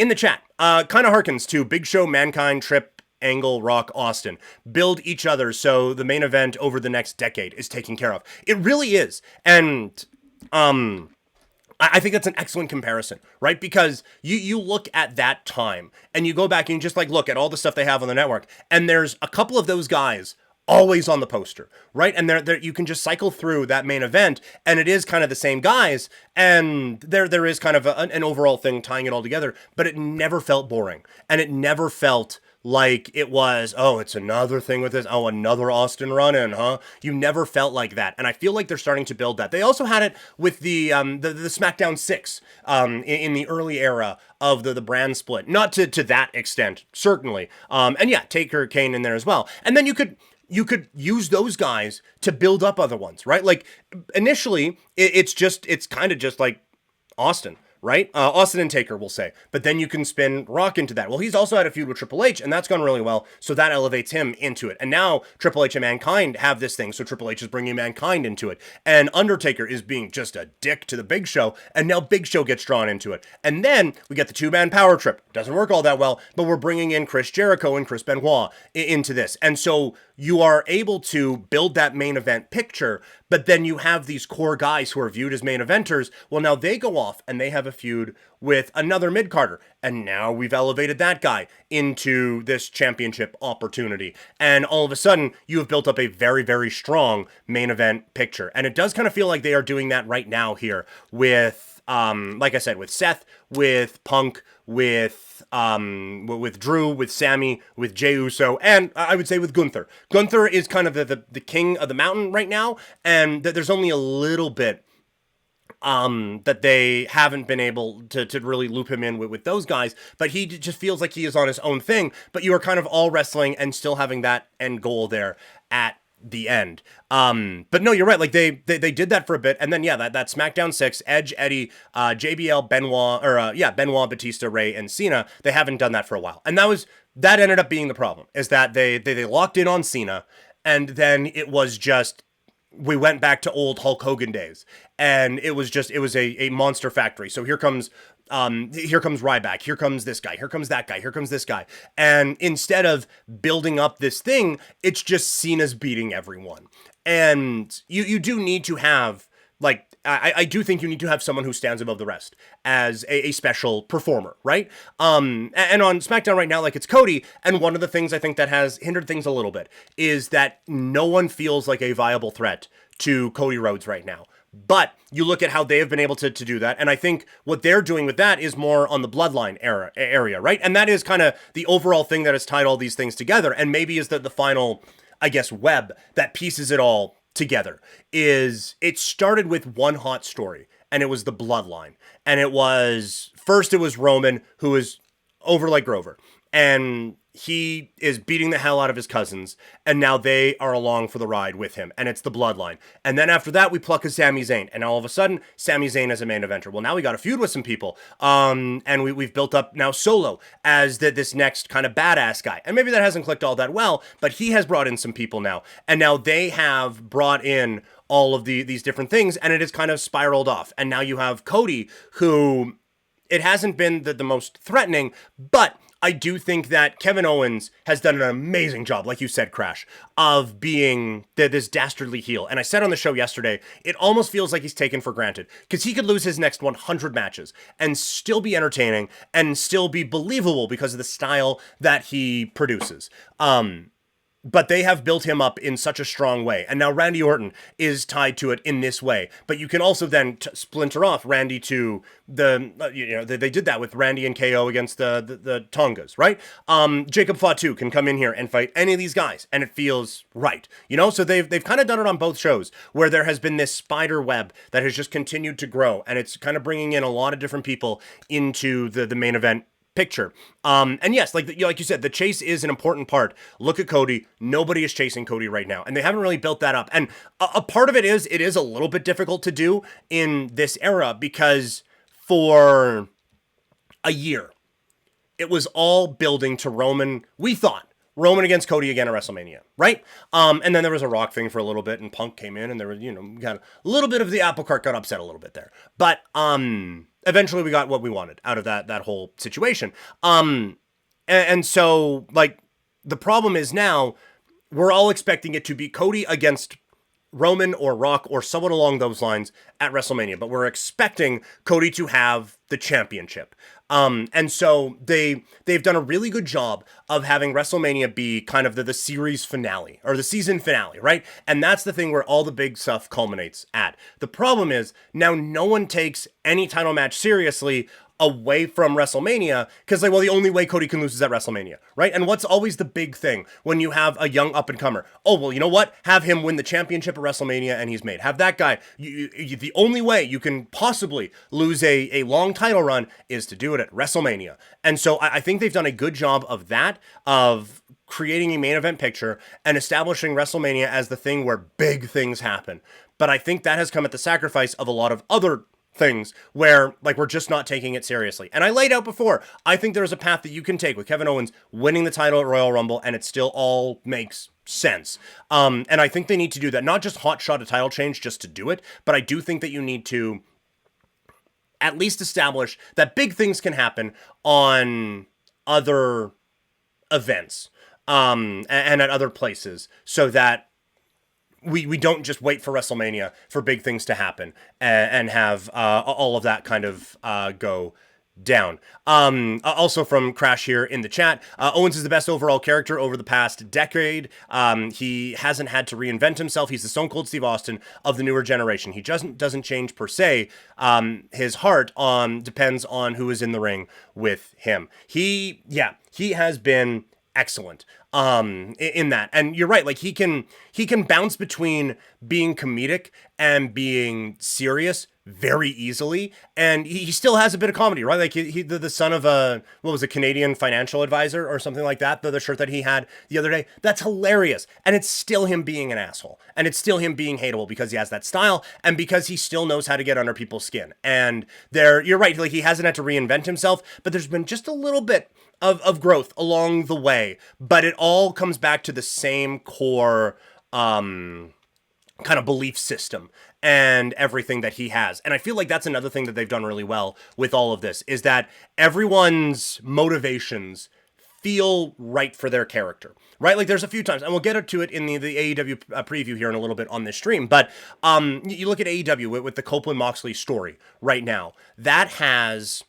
in the chat, kind of harkens to Big Show, Mankind, Trip, Angle, Rock, Austin. Build each other so the main event over the next decade is taken care of. It really is. And I think that's an excellent comparison, right? Because you look at that time and you go back and you just like look at all the stuff they have on the network, and there's a couple of those guys always on the poster, right? And there you can just cycle through that main event, and it is kind of the same guys, and there is kind of an overall thing tying it all together, but it never felt boring, and it never felt like it was, oh, it's another thing with this, oh, another Austin run-in, huh? You never felt like that, and I feel like they're starting to build that. They also had it with the SmackDown 6 in the early era of the brand split. Not to that extent, certainly. And yeah, Taker, Kane in there as well. And then you could use those guys to build up other ones, right? Like, initially, it's kind of just like Austin, right? Austin and Taker, we'll say. But then you can spin Rock into that. Well, he's also had a feud with Triple H, and that's gone really well, so that elevates him into it. And now Triple H and Mankind have this thing, so Triple H is bringing Mankind into it. And Undertaker is being just a dick to the Big Show, and now Big Show gets drawn into it. And then we get the two-man power trip. Doesn't work all that well, but we're bringing in Chris Jericho and Chris Benoit into this. And so you are able to build that main event picture, but then you have these core guys who are viewed as main eventers. Well, now they go off and they have a feud with another mid-carder. And now we've elevated that guy into this championship opportunity. And all of a sudden, you have built up a very, very strong main event picture. And it does kind of feel like they are doing that right now here with, like I said, with Seth, with Punk, with Drew, with Sammy, with Jey Uso, and I would say with Gunther. Gunther is kind of the king of the mountain right now, and there's only a little bit that they haven't been able to really loop him in with those guys, but he just feels like he is on his own thing, but you are kind of all wrestling and still having that end goal there at the end. But no, you're right. Like they did that for a bit, and then yeah, that SmackDown 6, Edge, Eddie, JBL, Benoit, Benoit, Batista, Ray, and Cena. They haven't done that for a while, and that ended up being the problem. Is that they locked in on Cena, and then it was just, we went back to old Hulk Hogan days, and it was a monster factory. So here comes Ryback, here comes this guy, here comes that guy, here comes this guy. And instead of building up this thing, it's just Cena's beating everyone. And you do need to have, like, I do think you need to have someone who stands above the rest as a special performer, right? And on SmackDown right now, like, it's Cody, and one of the things I think that has hindered things a little bit is that no one feels like a viable threat to Cody Rhodes right now. But you look at how they have been able to do that, and I think what they're doing with that is more on the bloodline area, right? And that is kind of the overall thing that has tied all these things together, and maybe is the final, I guess, web that pieces it all together. Is it started with one hot story, and it was the bloodline. And it was Roman, who is over like Grover, and he is beating the hell out of his cousins, and now they are along for the ride with him, and it's the bloodline. And then after that, we pluck a Sami Zayn, and all of a sudden, Sami Zayn is a main eventer. Well, now we got a feud with some people, and we've built up now Solo as this next kind of badass guy. And maybe that hasn't clicked all that well, but he has brought in some people now, and now they have brought in all of these different things, and it has kind of spiraled off. And now you have Cody, who, it hasn't been the most threatening, but I do think that Kevin Owens has done an amazing job, like you said, Crash, of being this dastardly heel. And I said on the show yesterday, it almost feels like he's taken for granted, because he could lose his next 100 matches and still be entertaining and still be believable because of the style that he produces. But they have built him up in such a strong way. And now Randy Orton is tied to it in this way. But you can also then splinter off Randy to they did that with Randy and KO against the Tongas, right? Jacob Fatu can come in here and fight any of these guys, and it feels right. So they've kind of done it on both shows, where there has been this spider web that has just continued to grow, and it's kind of bringing in a lot of different people into the main event picture. And yes, like you said, the chase is an important part. Look at Cody. Nobody is chasing Cody right now, and they haven't really built that up. And a part of it is a little bit difficult to do in this era, because for a year, it was all building to Roman. We thought Roman against Cody again at WrestleMania, right? And then there was a Rock thing for a little bit, and Punk came in, and there was, got a little bit of the apple cart got upset a little bit there. But eventually we got what we wanted out of that whole situation. And so, like, the problem is now we're all expecting it to be Cody against Roman or Rock or someone along those lines at WrestleMania, but we're expecting Cody to have the championship. And so they've done a really good job of having WrestleMania be kind of the series finale or the season finale, right? And that's the thing where all the big stuff culminates at. The problem is now no one takes any title match seriously away from WrestleMania, because like, well, the only way Cody can lose is at WrestleMania, right? And what's always the big thing when you have a young up-and-comer? Oh, well, you know what? Have him win the championship at WrestleMania and he's made. Have that guy. The only way you can possibly lose a long title run is to do it at WrestleMania. And so I think they've done a good job of that, of creating a main event picture and establishing WrestleMania as the thing where big things happen. But I think that has come at the sacrifice of a lot of other things where, like, we're just not taking it seriously. And I laid out before, I think there's a path that you can take with Kevin Owens winning the title at Royal Rumble, and it still all makes sense. And I think they need to do that, not just hot shot a title change just to do it, but I do think that you need to at least establish that big things can happen on other events, and at other places, so that we don't just wait for WrestleMania for big things to happen and have all of that kind of go down. Also from Crash here in the chat, Owens is the best overall character over the past decade. He hasn't had to reinvent himself. He's the Stone Cold Steve Austin of the newer generation. He doesn't change per se. His heart depends on who is in the ring with him. He has been excellent in that. And you're right, like he can bounce between being comedic and being serious very easily, and he still has a bit of comedy, right? Like he the son of a Canadian financial advisor or something like that, the shirt that he had the other day, that's hilarious. And it's still him being an asshole, and it's still him being hateable because he has that style and because he still knows how to get under people's skin. And you're right, like he hasn't had to reinvent himself, but there's been just a little bit of growth along the way, but it all comes back to the same core kind of belief system and everything that he has. And I feel like that's another thing that they've done really well with all of this, is that everyone's motivations feel right for their character, right? Like there's a few times, and we'll get to it in the AEW preview here in a little bit on this stream, but you look at AEW with the Copeland-Moxley story right now, that has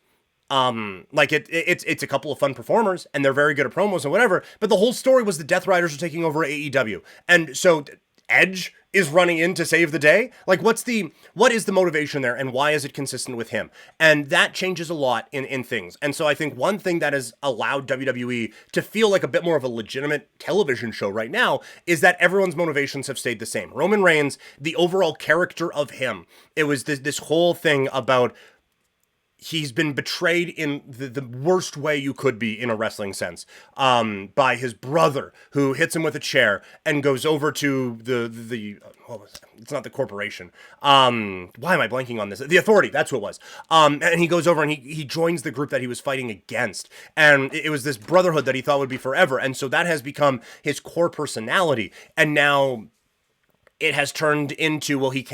it's a couple of fun performers and they're very good at promos and whatever, but the whole story was the Death Riders are taking over AEW. And so Edge is running in to save the day. Like what is the motivation there, and why is it consistent with him? And that changes a lot in things. And so I think one thing that has allowed WWE to feel like a bit more of a legitimate television show right now is that everyone's motivations have stayed the same. Roman Reigns, the overall character of him, it was this whole thing about he's been betrayed in the worst way you could be in a wrestling sense, by his brother, who hits him with a chair and goes over to it's not the corporation. Why am I blanking on this? The Authority, that's who it was. And he goes over and he joins the group that he was fighting against. And it was this brotherhood that he thought would be forever. And so that has become his core personality. And now it has turned into, well, he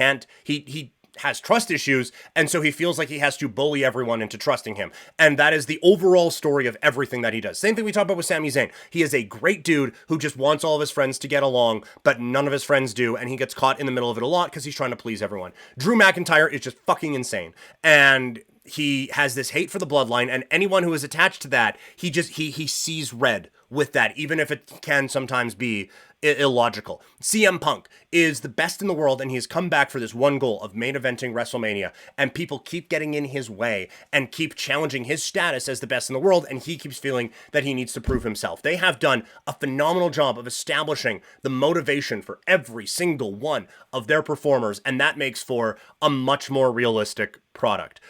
has trust issues, and so he feels like he has to bully everyone into trusting him. And that is the overall story of everything that he does. Same thing we talked about with Sami Zayn. He is a great dude who just wants all of his friends to get along, but none of his friends do, and he gets caught in the middle of it a lot because he's trying to please everyone. Drew McIntyre is just fucking insane, and he has this hate for the bloodline, and anyone who is attached to that, he sees red with that, even if it can sometimes be illogical. CM Punk is the best in the world, and he has come back for this one goal of main eventing WrestleMania, and people keep getting in his way and keep challenging his status as the best in the world, and he keeps feeling that he needs to prove himself. They have done a phenomenal job of establishing the motivation for every single one of their performers, and that makes for a much more realistic product.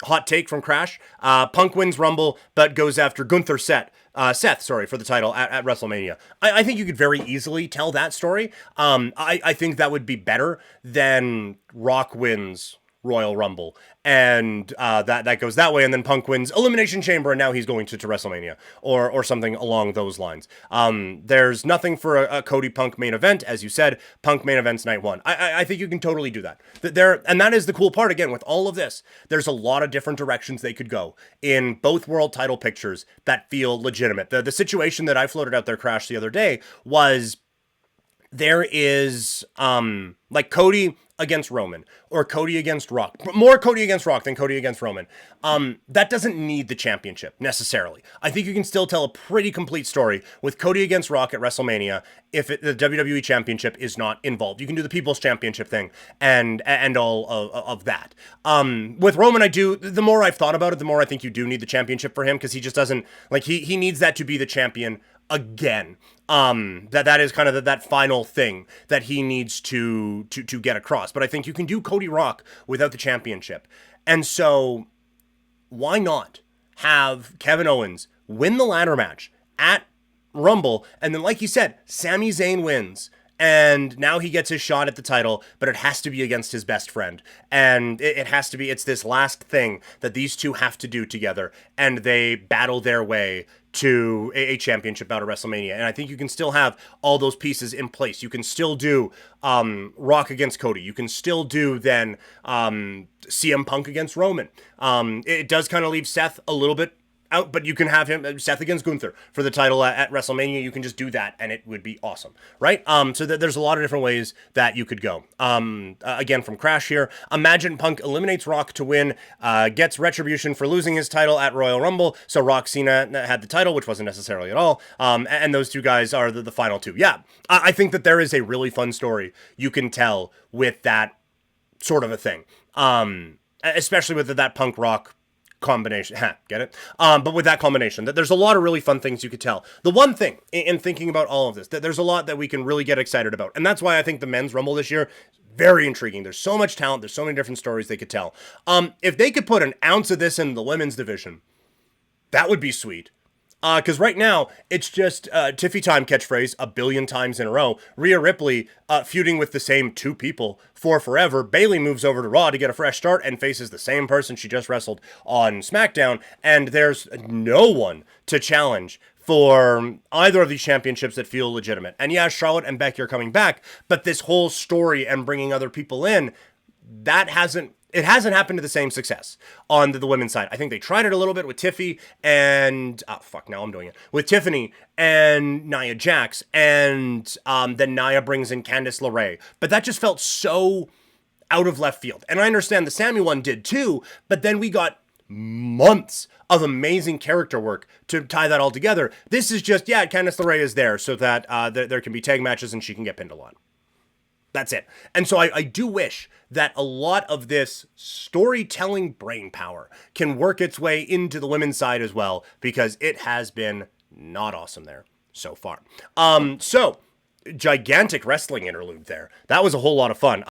Hot take from Crash. Punk wins Rumble, but goes after Seth, for the title at WrestleMania. I think you could very easily tell that story. I think that would be better than Rock wins Royal Rumble, and that goes that way, and then Punk wins Elimination Chamber, and now he's going to WrestleMania, or something along those lines. There's nothing for a Cody Punk main event, as you said. Punk main events night one. I think you can totally do that. And that is the cool part, again, with all of this. There's a lot of different directions they could go in both world title pictures that feel legitimate. The situation that I floated out there, Crash, the other day was there is like Cody against Roman, or Cody against Rock. More Cody against Rock than Cody against Roman. That doesn't need the championship, necessarily. I think you can still tell a pretty complete story with Cody against Rock at WrestleMania if the WWE Championship is not involved. You can do the People's Championship thing and all of that. With Roman, the more I've thought about it, the more I think you do need the championship for him, because he just doesn't, like, he needs that to be the champion again. That is kind of that final thing that he needs to get across. But I think you can do Cody Rock without the championship. And so why not have Kevin Owens win the ladder match at Rumble, and then, like you said, Sami Zayn wins, and now he gets his shot at the title, but it has to be against his best friend. And it has to be, it's this last thing that these two have to do together, and they battle their way to a championship bout at WrestleMania. And I think you can still have all those pieces in place. You can still do Rock against Cody. You can still do then CM Punk against Roman. It does kind of leave Seth a little bit out, but you can have him, Seth against Gunther for the title at WrestleMania. You can just do that, and it would be awesome, right? So there's a lot of different ways that you could go. Again, from Crash here, imagine Punk eliminates Rock to win, gets retribution for losing his title at Royal Rumble, so Rock Cena had the title, which wasn't necessarily at all, and those two guys are the final two. Yeah, I think that there is a really fun story you can tell with that sort of a thing, especially with that Punk Rock combination. Get it? But with that combination, that there's a lot of really fun things you could tell. The one thing in thinking about all of this, that there's a lot that we can really get excited about. And that's why I think the men's Rumble this year, very intriguing. There's so much talent. There's so many different stories they could tell. If they could put an ounce of this in the women's division, that would be sweet. Because right now, it's just Tiffy Time catchphrase a billion times in a row. Rhea Ripley feuding with the same two people for forever. Bayley moves over to Raw to get a fresh start and faces the same person she just wrestled on SmackDown. And there's no one to challenge for either of these championships that feel legitimate. And yeah, Charlotte and Becky are coming back, but this whole story and bringing other people in, it hasn't happened to the same success on the women's side. I think they tried it a little bit with Tiffy and with Tiffany and Nia Jax, and then Nia brings in Candice LeRae, but that just felt so out of left field. And I understand the Sammy one did too, but then we got months of amazing character work to tie that all together. This is just, Candice LeRae is there so that there can be tag matches and she can get pinned a lot. That's it. And so I do wish that a lot of this storytelling brain power can work its way into the women's side as well, because it has been not awesome there so far. So gigantic wrestling interlude there. That was a whole lot of fun.